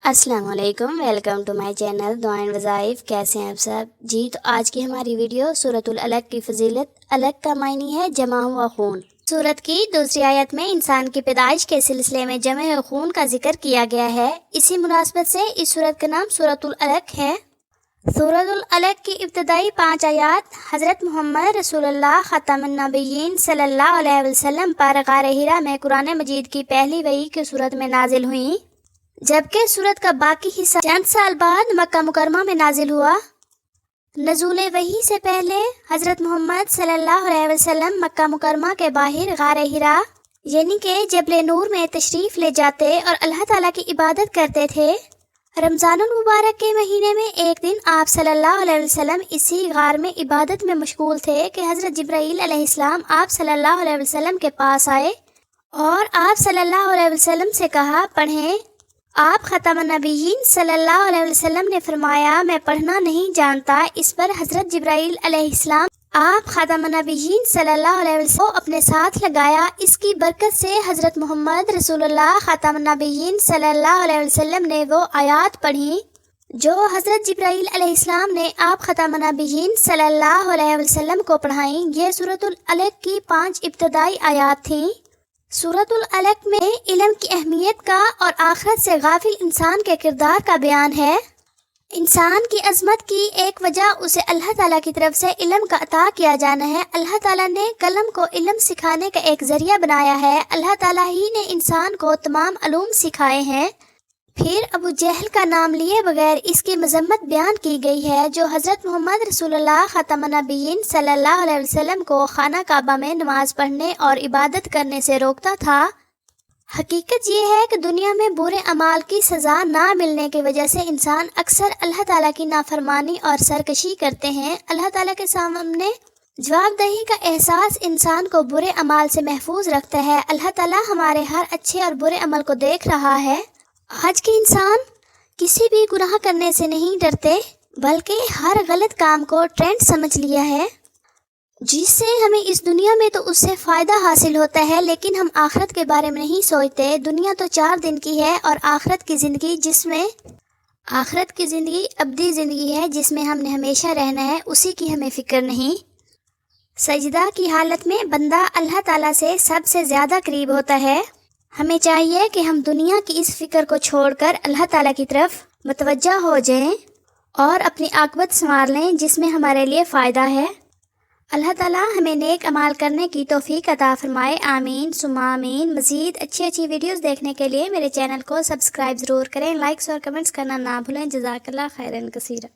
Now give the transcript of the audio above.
अस्सलाम वालेकुम, welcome to my channel दुआएं वज़ाइफ। कैसे हैं आप सब जी। तो आज की हमारी वीडियो सूरतुल अलक की फजीलत। अलक का मायनी है जमा हुआ खून। सूरत की दूसरी आयत में इंसान की पैदाइश के सिलसिले में जमे हुए खून का जिक्र किया गया है। इसी मुनासबत से इस सूरत का नाम सूरतुल अलक है। सूरतुल अलक की इब्तदाई 5 आयात हज़रत मोहम्मद रसूलुल्लाह ख़ातमुन नबिय्यीन सल्लल्लाहु अलैहि वसल्लम पर गारे हिरा में कुरान मजीद की पहली वही की सूरत में नाजिल हुई, जबकि सूरत का बाकी हिस्सा चंद साल बाद मक्का मुकरमा में नाजिल हुआ। नज़ूल वही से पहले हज़रत मोहम्मद सल्लल्लाहु अलैहि वसल्लम मक्का मुकरमा के बाहर गारे हिरा यानी कि जबल नूर में तशरीफ़ ले जाते और अल्लाह ताला की इबादत करते थे। रमज़ानुल मुबारक के महीने में एक दिन आप सल्लल्लाहु अलैहि वसल्लम इसी गार में इबादत में मशगूल थे कि हज़रत जिब्राईल अलैहिस्सलाम आप सल्लल्लाहु अलैहि वसल्लम के पास आए और आप सल्लल्लाहु अलैहि वसल्लम से कहा, पढ़ें। आप ख़ातमुन नबिय्यीन सल्लल्लाहु अलैहि वसल्लम ने फरमाया, मैं पढ़ना नहीं जानता। इस पर हज़रत जिब्राईल अलैहिस्सलाम आप ख़ातमुन नबिय्यीन सल्लल्लाहु अलैहि वसल्लम को अपने साथ लगाया। इसकी बरकत से हज़रत मोहम्मद रसूलुल्लाह ख़ातमुन नबिय्यीन सल्लल्लाहु अलैहि वसल्लम ने वो आयात पढ़ी जो हज़रत जिब्राईल अलैहिस्सलाम ने आप ख़ातमुन नबिय्यीन सल्लल्लाहु अलैहि वसल्लम को पढ़ाई। ये सूरतुल अलक की 5 इब्तदाई आयात थीं। सूरतुल अलक में इल्म की अहमियत का और आखिरत से गाफिल इंसान के किरदार का बयान है। इंसान की अजमत की एक वजह उसे अल्लाह ताला की तरफ से इल्म का अता किया जाना है। अल्लाह ताला ने कलम को इल्म सिखाने का एक जरिया बनाया है। अल्लाह ताला ही ने इंसान को तमाम अलूम सिखाए हैं। फिर अबू जहल का नाम लिए बगैर इसकी मजम्मत बयान की गई है, जो हज़रत मोहम्मद रसूलुल्लाह ख़ातमुन नबिय्यीन सल्लल्लाहु अलैहि वसल्लम को खाना काबा में नमाज पढ़ने और इबादत करने से रोकता था। हकीकत ये है कि दुनिया में बुरे अमाल की सज़ा ना मिलने की वजह से इंसान अक्सर अल्लाह ताला की नाफरमानी और सरकशी करते हैं। अल्लाह ताला के सामने जवाबदेही का एहसास इंसान को बुरे अमाल से महफूज रखता है। अल्लाह ताला हमारे हर अच्छे और बुरे अमल को देख रहा है। आज के इंसान किसी भी गुनाह करने से नहीं डरते, बल्कि हर गलत काम को ट्रेंड समझ लिया है, जिससे हमें इस दुनिया में तो उससे फ़ायदा हासिल होता है, लेकिन हम आखिरत के बारे में नहीं सोचते। दुनिया तो 4 दिन की है और आखिरत की ज़िंदगी अब्दी ज़िंदगी है, जिसमें हमने हमेशा रहना है, उसी की हमें फ़िक्र नहीं। सजदा की हालत में बंदा अल्लाह ताला से सबसे ज़्यादा करीब होता है। हमें चाहिए कि हम दुनिया की इस फिक्र को छोड़कर अल्लाह ताला की तरफ मुतवज्जा हो जाएं और अपनी आक़िबत संवार लें, जिसमें हमारे लिए फ़ायदा है। अल्लाह ताला हमें नेक अमाल करने की तौफीक अता फरमाए। आमीन सुम्मा आमीन। मज़ीद अच्छी वीडियोस देखने के लिए मेरे चैनल को सब्सक्राइब ज़रूर करें। लाइक्स और कमेंट्स करना ना भूलें। जज़ाकल्लाह खैरन कसीरा।